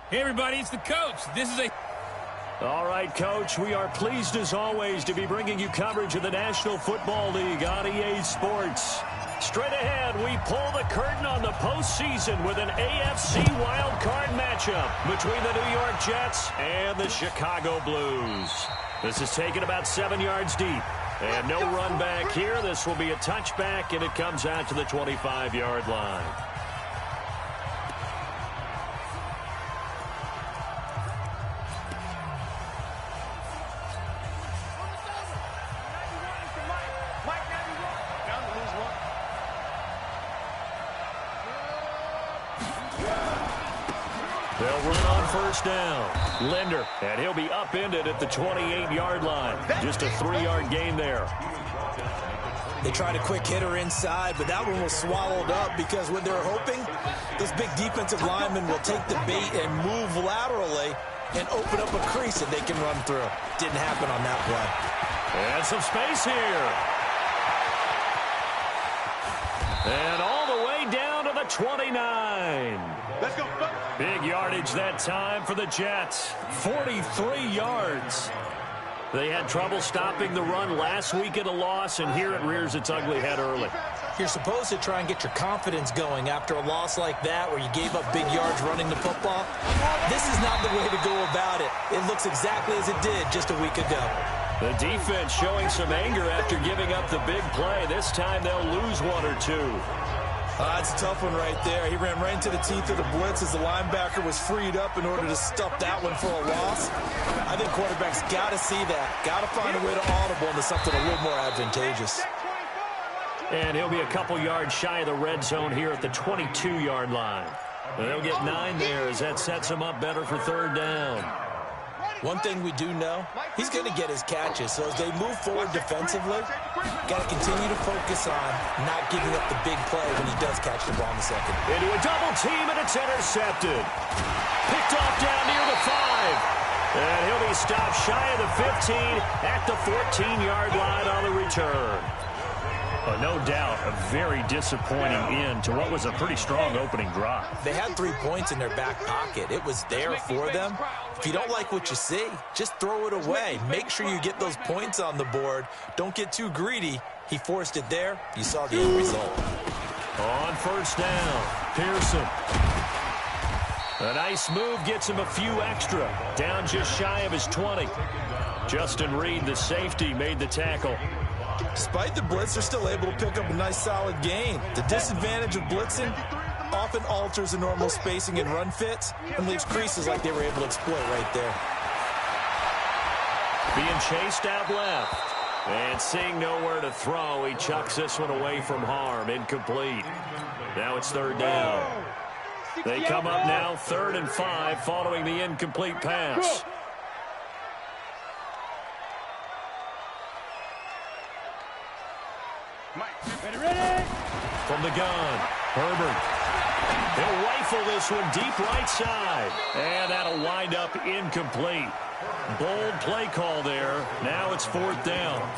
Hey, everybody, it's the coach. This is a... All right, Coach, we are pleased as always to be bringing you coverage of the National Football League on EA Sports. Straight ahead, we pull the curtain on the postseason with an AFC wildcard matchup between the New York Jets and the Chicago Blues. This is taken about 7 yards deep. And no run back here. This will be a touchback, and it comes out to the 25-yard line. They'll run on first down. Linder, and he'll be upended at the 28-yard line. Just a 3-yard gain there. They tried a quick hitter inside, but that one was swallowed up because when they're hoping, those big defensive linemen will take the bait and move laterally and open up a crease that they can run through. Didn't happen on that play. And some space here. And all the way down to the 29. Let's go. Big yardage that time for the Jets. 43 yards. They had trouble stopping the run last week in a loss, and here it rears its ugly head early. You're supposed to try and get your confidence going after a loss like that where you gave up big yards running the football. This is not the way to go about it. It looks exactly as it did just a week ago. The defense showing some anger after giving up the big play. This time they'll lose one or two. That's a tough one right there. He ran right into the teeth of the blitz as the linebacker was freed up in order to stuff that one for a loss. I think quarterbacks got to see that. Got to find a way to audible into something a little more advantageous. And he'll be a couple yards shy of the red zone here at the 22-yard line. They'll get 9 there as that sets him up better for third down. One thing we do know, he's going to get his catches. So as they move forward defensively, got to continue to focus on not giving up the big play when he does catch the ball in the second. Into a double team, and it's intercepted. Picked off down near the 5. And he'll be stopped shy of the 15 at the 14-yard line on the return. No doubt a very disappointing end to what was a pretty strong opening drive. They had 3 points in their back pocket. It was there for them. If you don't like what you see, just throw it away. Make sure you get those points on the board. Don't get too greedy. He forced it there. You saw the end result. On first down, Pearson. A nice move gets him a few extra. Down just shy of his 20. Justin Reed, the safety, made the tackle. Despite the blitz, they're still able to pick up a nice solid gain. The disadvantage of blitzing often alters the normal spacing and run fits and leaves creases like they were able to exploit right there. Being chased out left. And seeing nowhere to throw, he chucks this one away from harm. Incomplete. Now it's third down. They come up now 3rd and 5 following the incomplete pass. Ready? From the gun, Herbert. He'll rifle this one deep right side. And that'll wind up incomplete. Bold play call there. Now it's 4th down.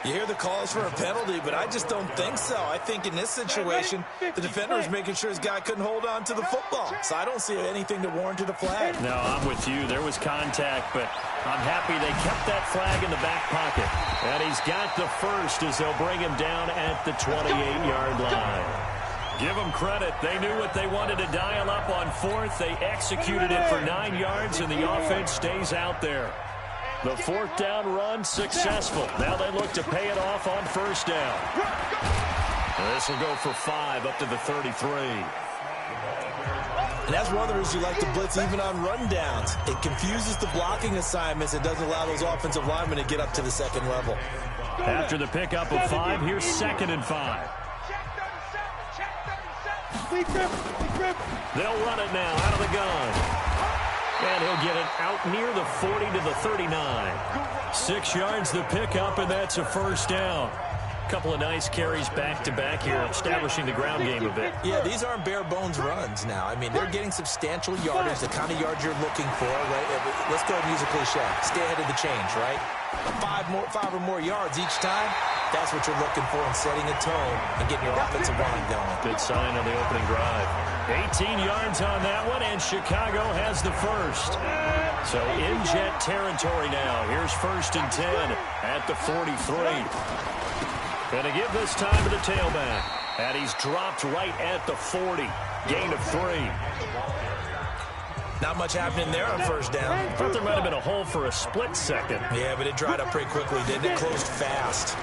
You hear the calls for a penalty, but I just don't think so. I think in this situation, the defender was making sure his guy couldn't hold on to the football. So I don't see anything that warranted a flag. No, I'm with you. There was contact, but I'm happy they kept that flag in the back pocket. And he's got the first as they'll bring him down at the 28-yard line. Give them credit. They knew what they wanted to dial up on 4th. They executed it for 9 yards, and the offense stays out there. The 4th down run successful. Now they look to pay it off on first down. This will go for 5 up to the 33. And that's one of the reasons you like to blitz even on rundowns. It confuses the blocking assignments. It doesn't allow those offensive linemen to get up to the second level. After the pickup of 5, here's 2nd and 5. They'll run it now out of the gun. And he'll get it out near the 40 to the 39. 6 yards the pickup, and that's a first down. Couple of nice carries back-to-back here, establishing the ground game a bit. Yeah, these aren't bare-bones runs now. I mean, they're getting substantial yardage, the kind of yards you're looking for, right? Let's go and use a cliche. Stay ahead of the change, right? 5 or more yards each time. That's what you're looking for in setting a tone and getting your offensive line going. Good sign on the opening drive. 18 yards on that one, and Chicago has the first. So in Jet territory now. Here's 1st and 10 at the 43. Going to give this time to the tailback. And he's dropped right at the 40. Gain of 3. Not much happening there on 1st down. Thought there might have been a hole for a split second. Yeah, but it dried up pretty quickly, didn't it? Closed fast.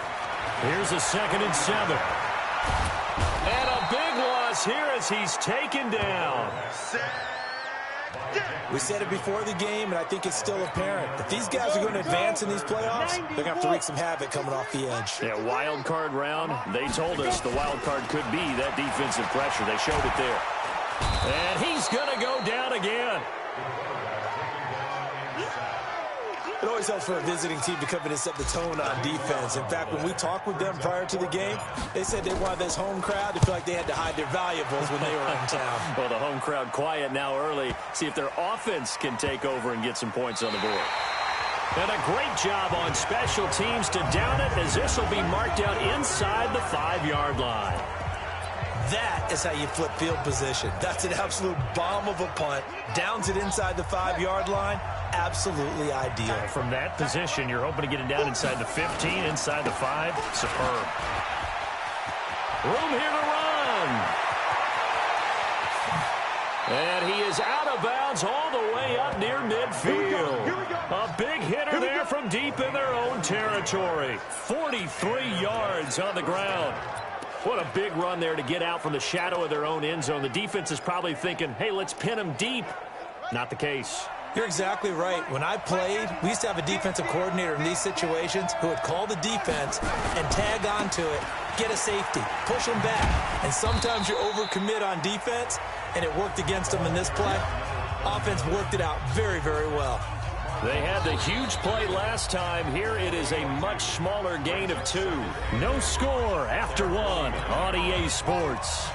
Here's a 2nd and 7. And a big loss here as he's taken down. We said it before the game, and I think it's still apparent. If these guys are going to advance in these playoffs, they're going to have to wreak some havoc coming off the edge. Yeah, wild card round. They told us the wild card could be that defensive pressure. They showed it there. And he's going to go down again. It always helps for a visiting team to come in and set the tone on defense. In fact, when we talked with them prior to the game, they said they wanted this home crowd to feel like they had to hide their valuables when they were in town. Well, the home crowd quiet now early. See if their offense can take over and get some points on the board. And a great job on special teams to down it, as this will be marked out inside the 5-yard line. That is how you flip field position. That's an absolute bomb of a punt. Downs it inside the 5-yard line. Absolutely ideal. From that position, you're hoping to get it down inside the 15, inside the 5. Superb. Room here to run. And he is out of bounds all the way up near midfield. A big hitter there from deep in their own territory. 43 yards on the ground. What a big run there to get out from the shadow of their own end zone. The defense is probably thinking, hey, let's pin him deep. Not the case. You're exactly right. When I played, we used to have a defensive coordinator in these situations who would call the defense and tag onto it, get a safety, push them back. And sometimes you overcommit on defense, and it worked against them in this play. Offense worked it out very, very well. They had the huge play last time. Here it is a much smaller gain of 2. No score after 1 on EA Sports.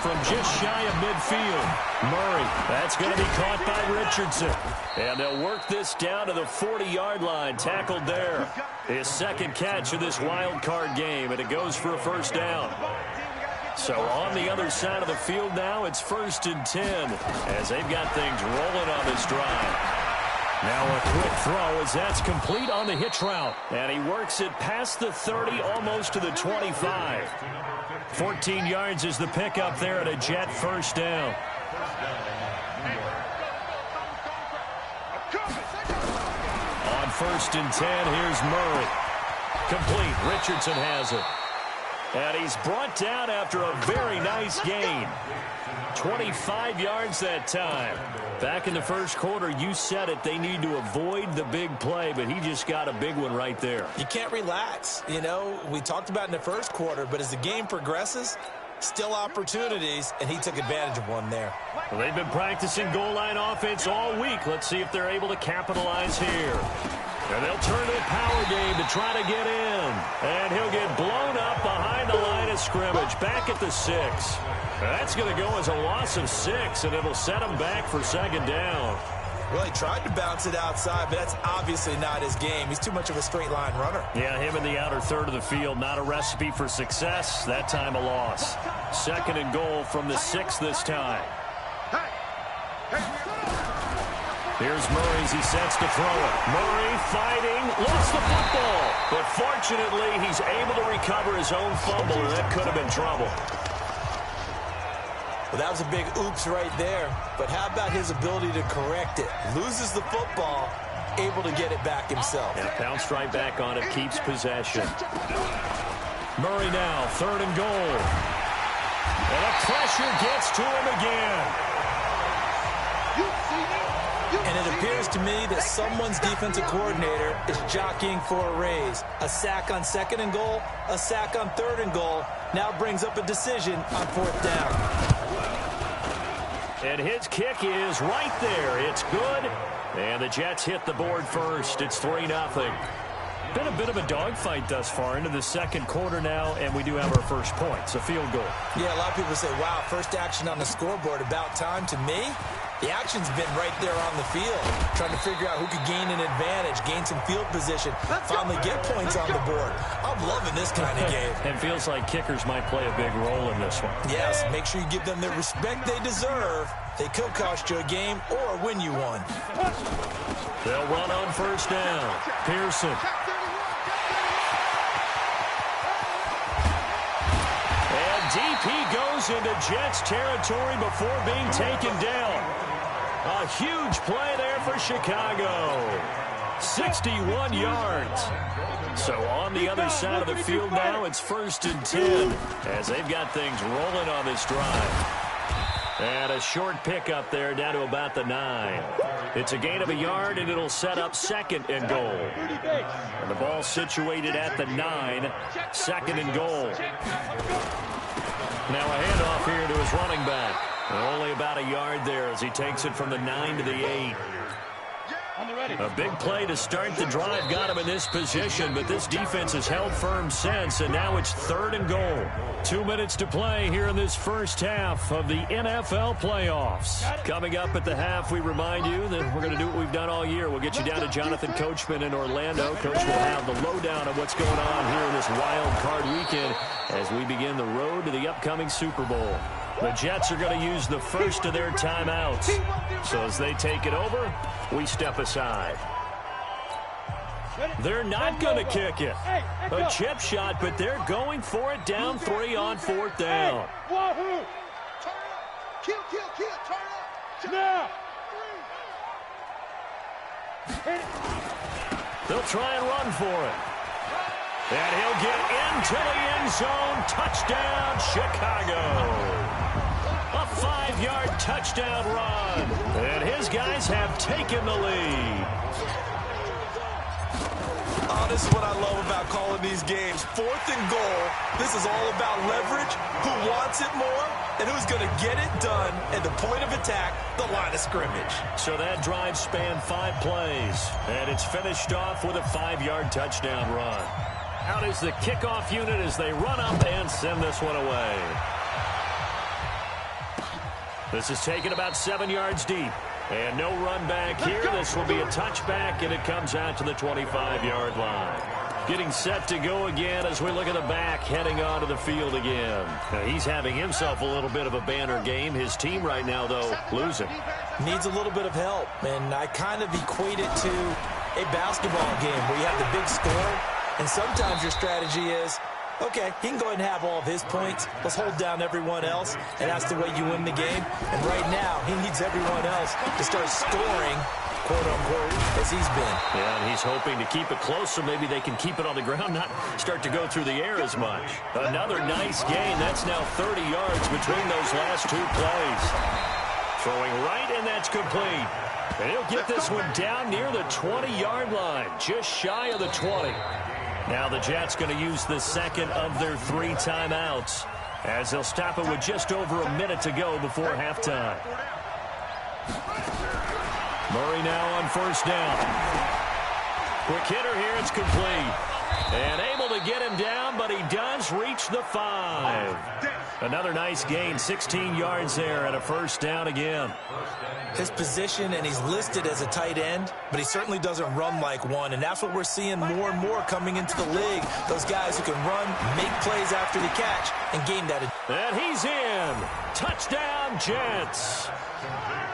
From just shy of midfield, Murray. That's going to be caught by Richardson. And they'll work this down to the 40-yard line. Tackled there. His 2nd catch of this wild card game, and it goes for a 1st down. So on the other side of the field now, it's 1st and 10 as they've got things rolling on this drive. Now a quick throw as that's complete on the hitch route. And he works it past the 30, almost to the 25. 14 yards is the pickup there at a Jet 1st down. On 1st and 10, here's Murray. Complete. Richardson has it. And he's brought down after a very nice gain. 25 yards that time. Back in the 1st quarter, you said it, they need to avoid the big play, but he just got a big one right there. You can't relax. You know, we talked about in the 1st quarter, but as the game progresses, still opportunities, and he took advantage of one there. Well, they've been practicing goal line offense all week. Let's see if they're able to capitalize here. And they'll turn to a power game to try to get in. And he'll get blown up behind the line of scrimmage, back at the 6. That's going to go as a loss of 6, and it'll set him back for 2nd down. Well, he tried to bounce it outside, but that's obviously not his game. He's too much of a straight line runner. Yeah, him in the outer third of the field, not a recipe for success. That time a loss. 2nd and goal from the 6 this time. Here's Murray as he sets to throw it. Murray fighting, lost the football. But fortunately, he's able to recover his own fumble, and that could have been trouble. Well, that was a big oops right there. But how about his ability to correct it? Loses the football, able to get it back himself. And bounced right back on it, keeps possession. Murray now, 3rd and goal. And the pressure gets to him again. And it appears to me that someone's defensive coordinator is jockeying for a raise. A sack on 2nd and goal, a sack on 3rd and goal. Now brings up a decision on 4th down. And his kick is right there. It's good. And the Jets hit the board first. It's 3-0. Been a bit of a dogfight thus far into the 2nd quarter now, and we do have our first point. It's a field goal. Yeah, a lot of people say, wow, first action on the scoreboard, about time. To me, The action's been right there on the field, trying to figure out who could gain an advantage, gain some field position, finally get points on the board. I'm loving this kind of game. It feels like kickers might play a big role in this one. Yes, make sure you give them the respect they deserve. They could cost you a game or win you one. They'll run on first down. Pearson. And deep he goes into Jets territory before being taken down. A huge play there for Chicago. 61 yards. So on the other side of the field now, it's 1st and 10 as they've got things rolling on this drive. And a short pickup there down to about the 9. It's a gain of a yard, and it'll set up 2nd and goal. And the ball situated at the 9, 2nd and goal. Now a handoff here to his running back. And only about a yard there as he takes it from the 9 to the 8. A big play to start the drive got him in this position, but this defense has held firm since, and now it's 3rd and goal. 2 minutes to play here in this first half of the NFL playoffs. Coming up at the half, we remind you that we're going to do what we've done all year. We'll get you down to Jonathan Coachman in Orlando. Coach will have the lowdown of what's going on here in this wild card weekend as we begin the road to the upcoming Super Bowl. The Jets are going to use the first of their timeouts. So as they take it over, we step aside. They're not going to kick it. A chip shot, but they're going for it down 3 on 4th down. They'll try and run for it. And he'll get into the end zone. Touchdown, Chicago. A 5-yard touchdown run. And his guys have taken the lead. Oh, this is what I love about calling these games. 4th and goal. This is all about leverage, who wants it more, and who's going to get it done at the point of attack, the line of scrimmage. So that drive spanned 5 plays, and it's finished off with a 5-yard touchdown run. Out is the kickoff unit as they run up and send this one away. This is taken about 7 yards deep. And no run back here. This will be a touchback, and it comes out to the 25-yard line. Getting set to go again as we look at the back heading onto the field again. Now, he's having himself a little bit of a banner game. His team right now, though, losing. Needs a little bit of help, and I kind of equate it to a basketball game where you have the big score, and sometimes your strategy is, okay, he can go ahead and have all of his points. Let's hold down everyone else, and that's the way you win the game. And right now, he needs everyone else to start scoring, quote-unquote, as he's been. Yeah, and he's hoping to keep it close so maybe they can keep it on the ground, not start to go through the air as much. Another nice gain. That's now 30 yards between those last 2 plays. Throwing right, and that's complete. And he'll get this one down near the 20-yard line, just shy of the 20. Now the Jets going to use the 2nd of their 3 timeouts as they'll stop it with just over a minute to go before halftime. Murray now on first down. Quick hitter here, it's complete. And able to get him down, but he does reach the 5. Another nice gain, 16 yards there and a first down again. His position, and he's listed as a tight end, but he certainly doesn't run like one, and that's what we're seeing more and more coming into the league. Those guys who can run, make plays after the catch, and gain that. And he's in. Touchdown, Jets.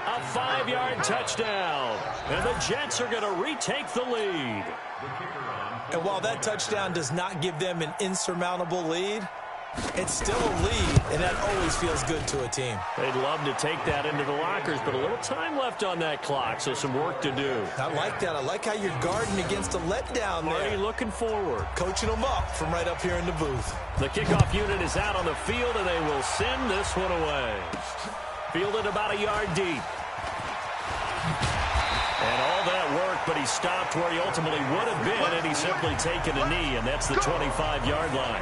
A 5-yard touchdown. And the Jets are going to retake the lead. And while that touchdown does not give them an insurmountable lead, it's still a lead, and that always feels good to a team. They'd love to take that into the lockers, but a little time left on that clock, so some work to do. I like that. I like how you're guarding against a letdown there. Already looking forward. Coaching them up from right up here in the booth. The kickoff unit is out on the field, and they will send this one away. Fielded about a yard deep. And all that work, but he stopped where he ultimately would have been, and he's simply taken a knee, and that's the 25-yard line.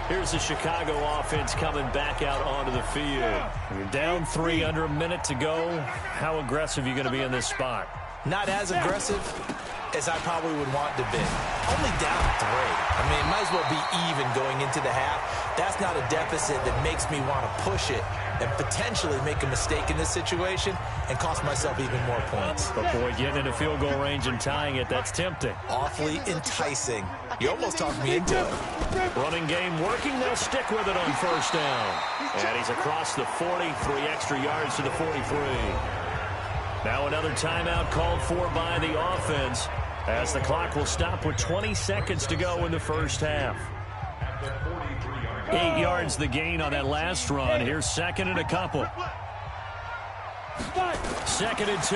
Here's the Chicago offense coming back out onto the field. You're down 3 under a minute to go. How aggressive are you going to be in this spot? Not as aggressive as I probably would want to be. Only down 3. I mean, it might as well be even going into the half. That's not a deficit that makes me want to push it. and potentially make a mistake in this situation and cost myself even more points. But boy, getting into field goal range and tying it, that's tempting. Awfully enticing. You almost talked me into it. Running game working. They'll stick with it on first down. And he's across the 40, 3 extra yards to the 43. Now another timeout called for by the offense as the clock will stop with 20 seconds to go in the first half. 8 yards the gain on that last run. Here's second and a couple. Second and 2.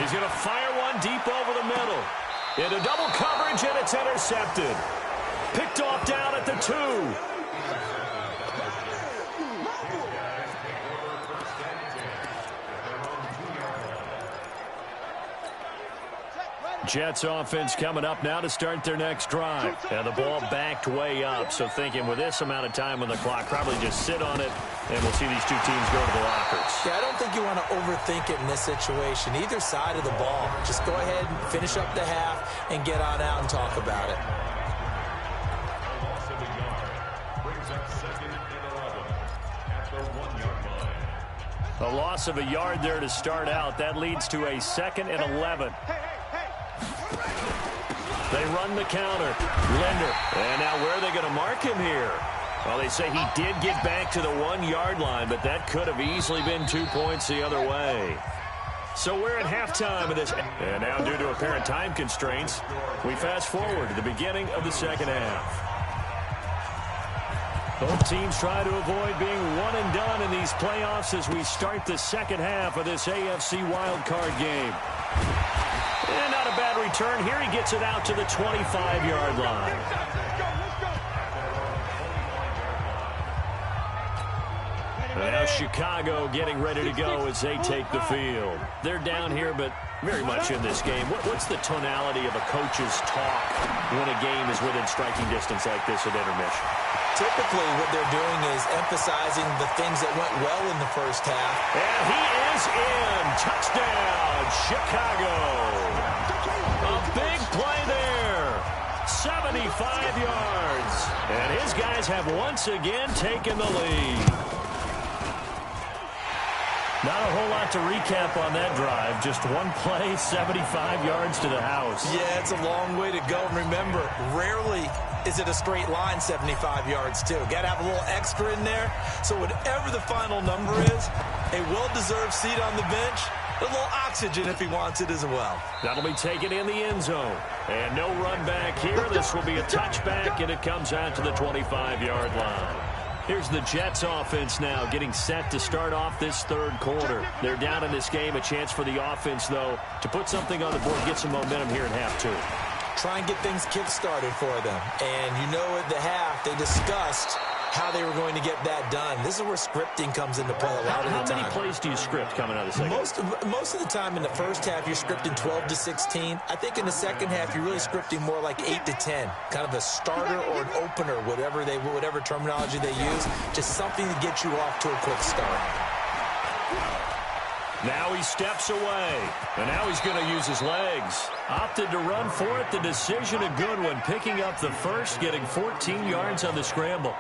He's going to fire one deep over the middle. Into double coverage, and it's intercepted. Picked off down at the 2. Jets offense coming up now to start their next drive. And the ball backed way up, so thinking with this amount of time on the clock, probably just sit on it, and we'll see these two teams go to the lockers. Yeah, I don't think you want to overthink it in this situation. Either side of the ball. Just go ahead and finish up the half and get on out and talk about it. A loss of a yard there to start out. That leads to a 2nd and 11. They run the counter. Linder. And now where are they going to mark him here? Well, they say he did get back to the 1-yard line, but that could have easily been 2 points the other way. So we're at halftime of this. And now due to apparent time constraints, we fast forward to the beginning of the second half. Both teams try to avoid being one and done in these playoffs as we start the second half of this AFC wildcard game. And not a bad return. Here he gets it out to the 25-yard line. And now Chicago getting ready to go as they take the field. They're down here, but very much in this game. What's the tonality of a coach's talk when a game is within striking distance like this at intermission? Typically, what they're doing is emphasizing the things that went well in the first half. And he is in. Touchdown, Chicago. A big play there. 75 yards. And his guys have once again taken the lead. Not a whole lot to recap on that drive. Just one play, 75 yards to the house. Yeah, it's a long way to go. And remember, rarely is it a straight line 75 yards, too. Got to have a little extra in there. So whatever the final number is, a well-deserved seat on the bench, a little oxygen if he wants it as well. That'll be taken in the end zone. And no run back here. This will be a touchback, and it comes out to the 25-yard line. Here's the Jets offense now getting set to start off this third quarter. They're down in this game. A chance for the offense, though, to put something on the board, get some momentum here in half 2. Try and get things kick-started for them. And you know at the half, they discussed how they were going to get that done. This is where scripting comes into play a lot of the time. How many plays do you script coming out of the second? Most of the time in the first half, you're scripting 12 to 16. I think in the second half, you're really scripting more like 8 to 10. Kind of a starter or an opener, whatever terminology they use. Just something to get you off to a quick start. Now he steps away, and now he's going to use his legs. Opted to run for it. The decision a good one, picking up the first, getting 14 yards on the scramble.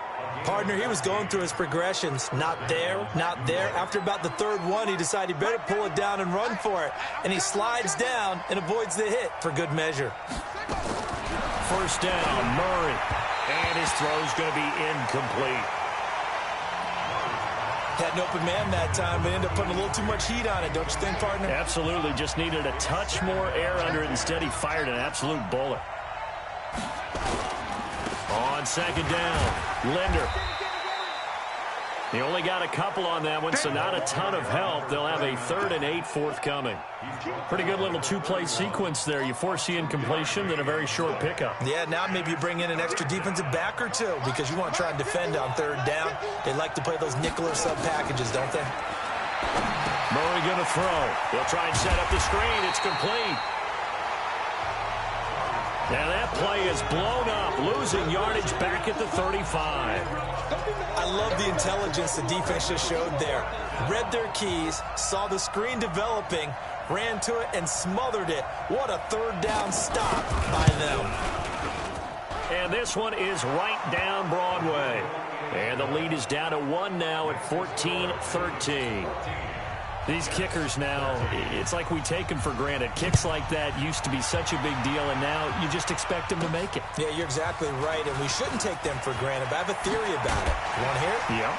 Partner, he was going through his progressions. Not there, not there. After about the third one, he decided he better pull it down and run for it. And he slides down and avoids the hit for good measure. First down, Murray. And his throw's going to be incomplete. Had an open man that time, but ended up putting a little too much heat on it, don't you think, partner? Absolutely. Just needed a touch more air under it. Instead, he fired an absolute bullet. On second down, Linder. He only got a couple on that one, so not a ton of help. They'll have a 3rd and 8 forthcoming. Pretty good little 2-play sequence there. You force the incompletion, then a very short pickup. Yeah, now maybe you bring in an extra defensive back or two because you want to try and defend on 3rd down. They like to play those nickel or sub packages, don't they? Murray going to throw. They'll try and set up the screen. It's complete. Now that play is blown up, losing yardage back at the 35. I love the intelligence the defense just showed there. Read their keys, saw the screen developing, ran to it, and smothered it. What a 3rd down stop by them. And this one is right down Broadway. And the lead is down to 1 now at 14-13. These kickers now, it's like we take them for granted. Kicks like that used to be such a big deal, and now you just expect them to make it. Yeah, you're exactly right, and we shouldn't take them for granted, but I have a theory about it. You want to hear it? Yeah.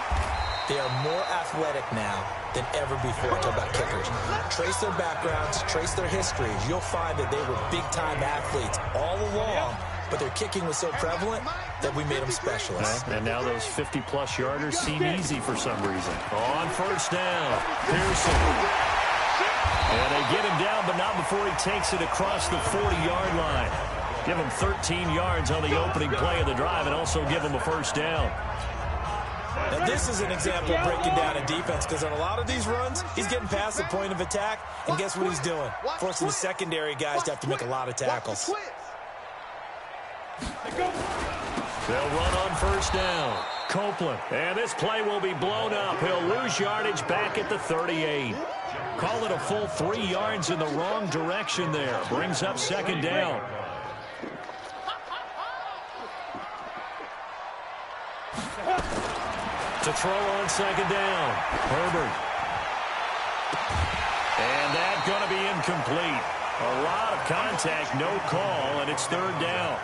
They are more athletic now than ever before. Talk about kickers. Trace their backgrounds, trace their histories. You'll find that they were big-time athletes all along, but their kicking was so prevalent that we made them specialists. And now those 50-plus yarders seem easy for some reason. On first down, Pearson. And they get him down, but not before he takes it across the 40-yard line. Give him 13 yards on the opening play of the drive and also give him a first down. Now, this is an example of breaking down a defense, because on a lot of these runs, he's getting past the point of attack, and guess what he's doing? Forcing the secondary guys to have to make a lot of tackles. They'll run on first down. Copeland. And this play will be blown up. He'll lose yardage back at the 38. Call it a full 3 yards in the wrong direction there. Brings up second down. To throw on second down. Herbert. And that's going to be incomplete. A lot of contact, no call, and it's third down.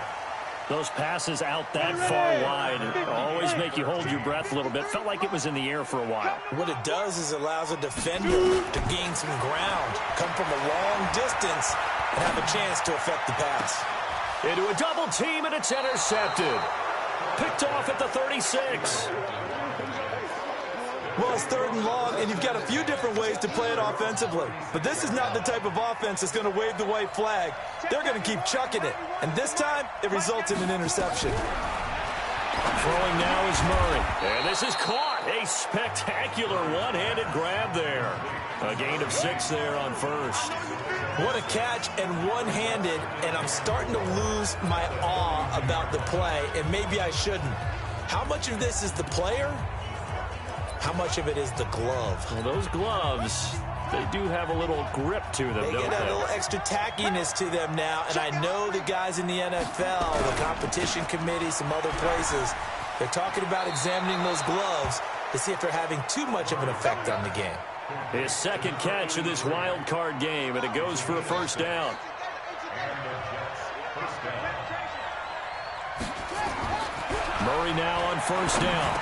Those passes out that far wide always make you hold your breath a little bit. Felt like it was in the air for a while. What it does is it allows a defender to gain some ground, come from a long distance, and have a chance to affect the pass. Into a double team, and it's intercepted. Picked off at the 36. Well, it's third and long, and you've got a few different ways to play it offensively. But this is not the type of offense that's going to wave the white flag. They're going to keep chucking it. And this time, it results in an interception. Throwing now is Murray. And this is caught. A spectacular one-handed grab there. A gain of 6 there on first. What a catch, and one-handed, and I'm starting to lose my awe about the play, and maybe I shouldn't. How much of this is the player? How much of it is the glove? Well, those gloves, they do have a little grip to them, don't they? They get a little extra tackiness to them now, and I know the guys in the NFL, the competition committee, some other places, they're talking about examining those gloves to see if they're having too much of an effect on the game. His second catch of this wild card game, and it goes for a first down. Murray now on first down.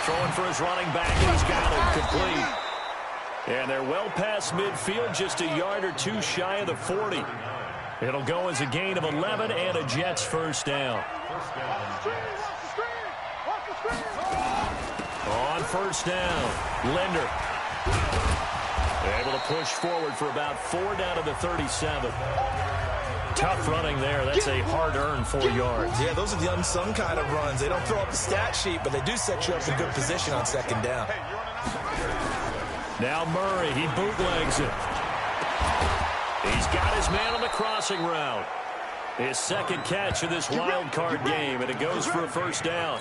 Throwing for his running back, and he's got it complete. And they're well past midfield, just a yard or two shy of the 40. It'll go as a gain of 11 and a Jets first down. On first down, Linder. Able to push forward for about 4 down to the 37. Tough running there. That's a hard-earned 4 yards. Yeah, those are the unsung kind of runs. They don't throw up the stat sheet, but they do set you up in good position on second down. Now Murray, he bootlegs it. He's got his man on the crossing route. His second catch of this wild card game, and it goes for a first down.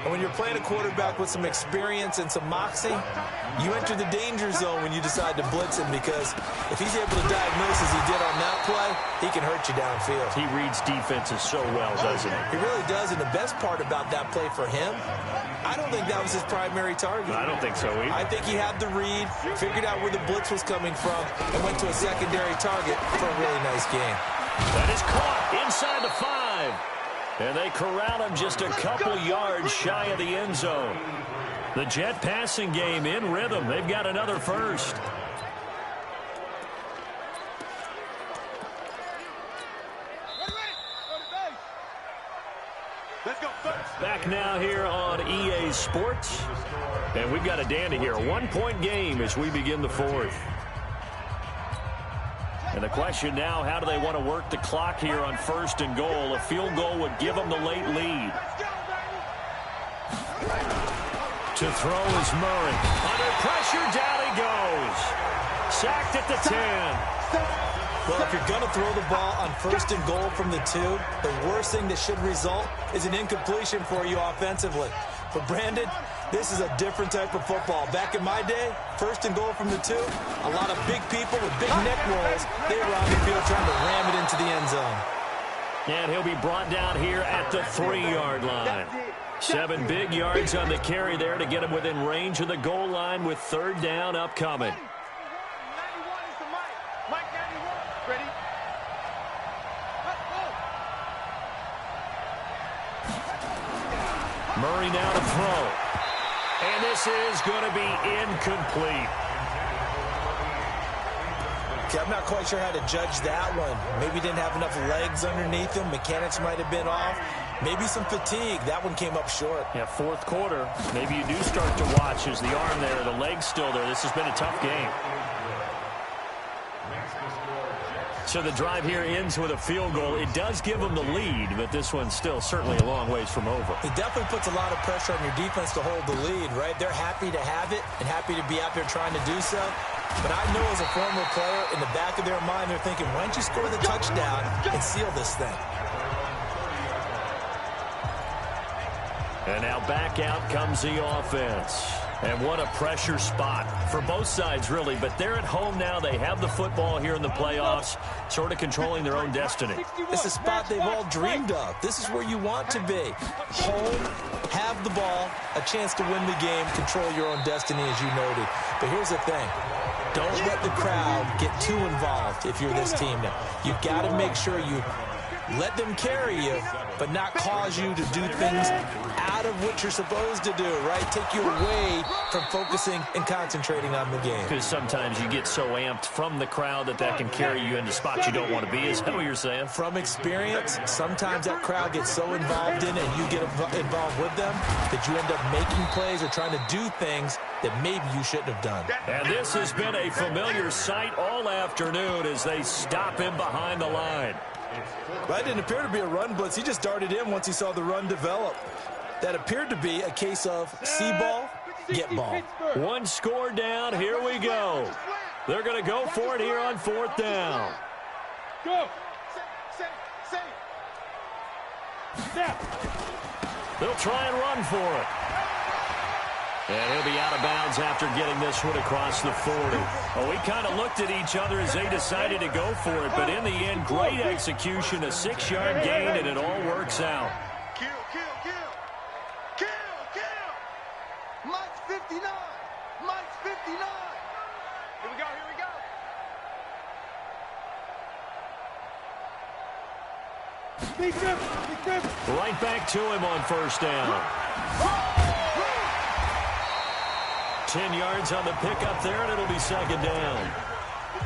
And when you're playing a quarterback with some experience and some moxie, you enter the danger zone when you decide to blitz him, because if he's able to diagnose as he did on that play, he can hurt you downfield. He reads defenses so well, doesn't he? He really does, and the best part about that play for him, I don't think that was his primary target. I don't think so either. I think he had the read, figured out where the blitz was coming from, and went to a secondary target for a really nice game. That is caught inside the 5. And they corral him just a couple yards shy of the end zone. The Jet passing game in rhythm. They've got another first. Back now here on EA Sports. And we've got a dandy here. A 1-point game as we begin the 4th. And the question now, how do they want to work the clock here on first and goal? A field goal would give them the late lead. To throw is Murray. Under pressure, down he goes. Sacked at the 10. Well, if you're going to throw the ball on first and goal from the 2, the worst thing that should result is an incompletion for you offensively. For Brandon, this is a different type of football. Back in my day, first and goal from the 2, a lot of big people with big neck rolls. They were on the field trying to ram it into the end zone. And he'll be brought down here at the 3-yard line. 7 big yards on the carry there to get him within range of the goal line with 3rd down upcoming. Murray now to throw. And this is going to be incomplete. Okay, I'm not quite sure how to judge that one. Maybe didn't have enough legs underneath him. Mechanics might have been off. Maybe some fatigue. That one came up short. Yeah, 4th quarter. Maybe you do start to watch as the arm there, the leg's still there. This has been a tough game. So the drive here ends with a field goal. It does give them the lead, but this one's still certainly a long ways from over. It definitely puts a lot of pressure on your defense to hold the lead, right? They're happy to have it and happy to be out there trying to do so. But I know as a former player, in the back of their mind, they're thinking, why don't you score the touchdown and seal this thing? And now back out comes the offense. And what a pressure spot for both sides, really. But they're at home now. They have the football here in the playoffs, sort of controlling their own destiny. It's a spot they've all dreamed of. This is where you want to be. Home, have the ball, a chance to win the game, control your own destiny, as you noted. But here's the thing. Don't let the crowd get too involved if you're this team now. You've got to make sure you let them carry you, but not cause you to do things out of what you're supposed to do, right? Take you away from focusing and concentrating on the game. Because sometimes you get so amped from the crowd that can carry you into spots you don't want to be. Is that what you're saying? From experience, sometimes that crowd gets so involved in it and you get involved with them that you end up making plays or trying to do things that maybe you shouldn't have done. And this has been a familiar sight all afternoon as they stop him behind the line. That didn't appear to be a run blitz. He just darted in once he saw the run develop. That appeared to be a case of see ball, get ball. 1 score down. Here we go. They're going to go for it here on 4th down. Go. They'll try and run for it. And he'll be out of bounds after getting this one across the 40. Well, we kind of looked at each other as they decided to go for it. But in the end, great execution, a 6-yard gain, and it all works out. Kill. Mike's 59. Mike's 59. Here we go. Right back to him on 1st down. 10 yards on the pickup there, and it'll be 2nd down.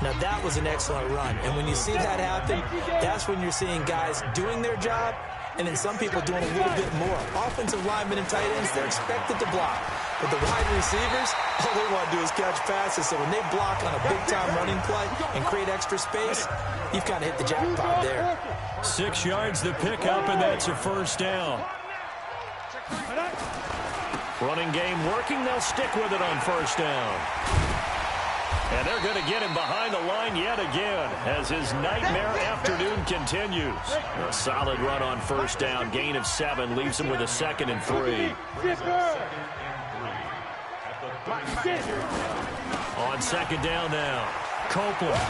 Now, that was an excellent run. And when you see that happen, that's when you're seeing guys doing their job and then some people doing a little bit more. Offensive linemen and tight ends, they're expected to block. But the wide receivers, all they want to do is catch passes. So when they block on a big-time running play and create extra space, you've kind of hit the jackpot there. 6 yards the pickup, and that's a 1st down. Running game working. They'll stick with it on 1st down. And they're going to get him behind the line yet again as his nightmare afternoon continues. A solid run on 1st down. Gain of 7 leaves him with a 2nd and 3. On 2nd down now. Copeland.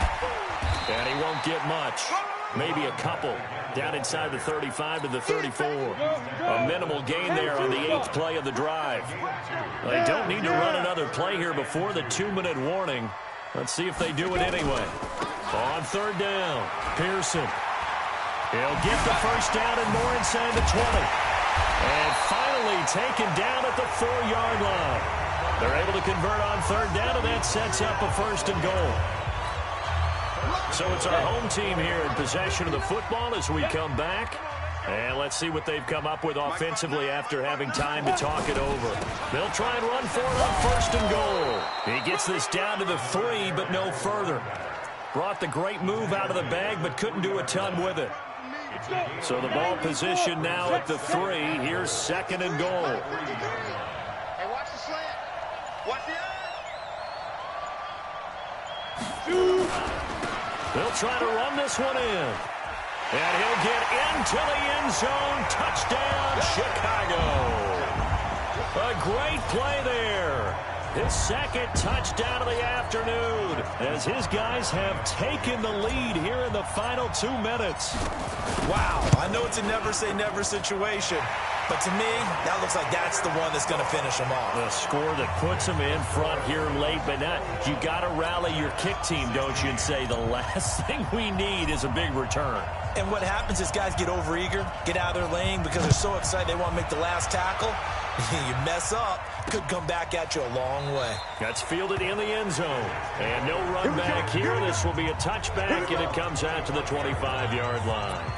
And he won't get much. Maybe a couple. Down inside the 35 to the 34. A minimal gain there on the 8th play of the drive. They don't need to run another play here before the 2-minute warning. Let's see if they do it anyway. On 3rd down, Pearson. He'll get the 1st down and more inside the 20. And finally taken down at the 4-yard line. They're able to convert on 3rd down, and that sets up a 1st and goal. So it's our home team here in possession of the football as we come back. And let's see what they've come up with offensively after having time to talk it over. They'll try and run for it on 1st and goal. He gets this down to the 3, but no further. Brought the great move out of the bag, but couldn't do a ton with it. So the ball position now at the 3. Here's 2nd and goal. Hey, watch the slant. Watch the eye. They'll try to run this one in. And he'll get into the end zone. Touchdown, Chicago. A great play there. his second touchdown of the afternoon, as his guys have taken the lead here in the final 2 minutes. Wow, I know it's a never-say-never situation, but to me, that looks like that's the one that's going to finish them off. The score that puts them in front here late, but not. You got to rally your kick team, don't you, and say the last thing we need is a big return. And what happens is guys get overeager, get out of their lane because they're so excited they want to make the last tackle. You mess up, could come back at you a long way. That's fielded in the end zone. And no run back here. This will be a touchback, and it comes out to the 25-yard line.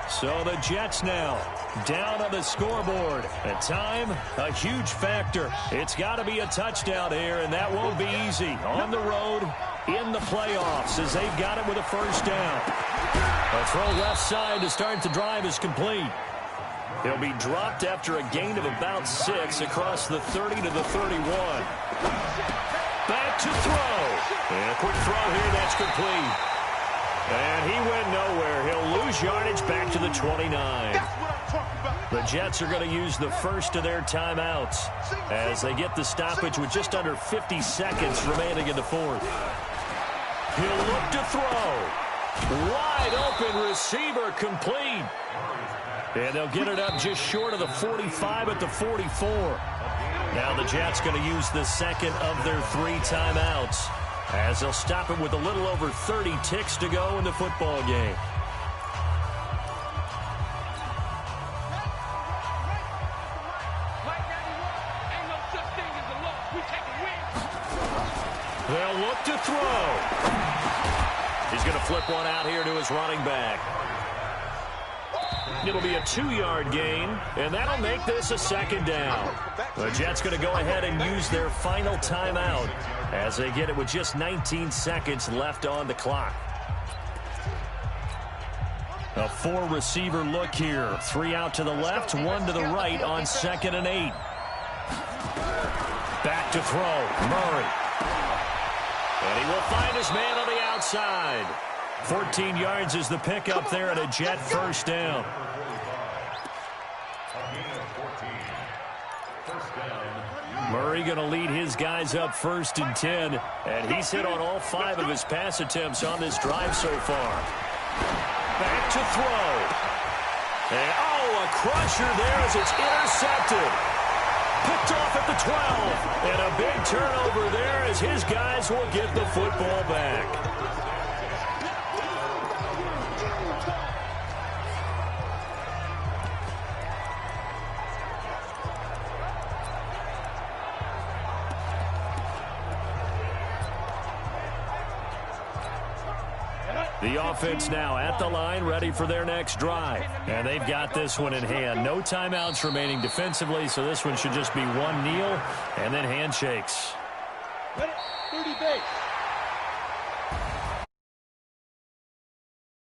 So the Jets now down on the scoreboard. And time, a huge factor. It's got to be a touchdown here, and that won't be easy. On the road, in the playoffs, as they've got it with a first down. A throw left side to start the drive is complete. He'll be dropped after a gain of about 6 across the 30 to the 31. Back to throw. And a quick throw here, that's complete. And he went nowhere. He'll lose yardage back to the 29. The Jets are going to use the first of their timeouts as they get the stoppage with just under 50 seconds remaining in the fourth. He'll look to throw. Wide open receiver, complete. And they'll get it up just short of the 45 at the 44. Now the Jets going to use the second of their 3 timeouts as they'll stop it with a little over 30 ticks to go in the football game. They'll look to throw. He's going to flip one out here to his running back. It'll be a 2-yard gain, and that'll make this a second down. The Jets going to go ahead and use their final timeout as they get it with just 19 seconds left on the clock. A 4-receiver look here. 3 out to the left, 1 to the right on 2nd and 8. Back to throw, Murray. And he will find his man on the outside. 14 yards is the pickup there at a Jet first down. Murray going to lead his guys up 1st and 10. And he's hit on all 5 of his pass attempts on this drive so far. Back to throw. And, a crusher there as it's intercepted. Picked off at the 12. And a big turnover there as his guys will get the football back. The offense now at the line, ready for their next drive. And they've got this one in hand. No timeouts remaining defensively, so this one should just be one kneel and then handshakes. 30 base.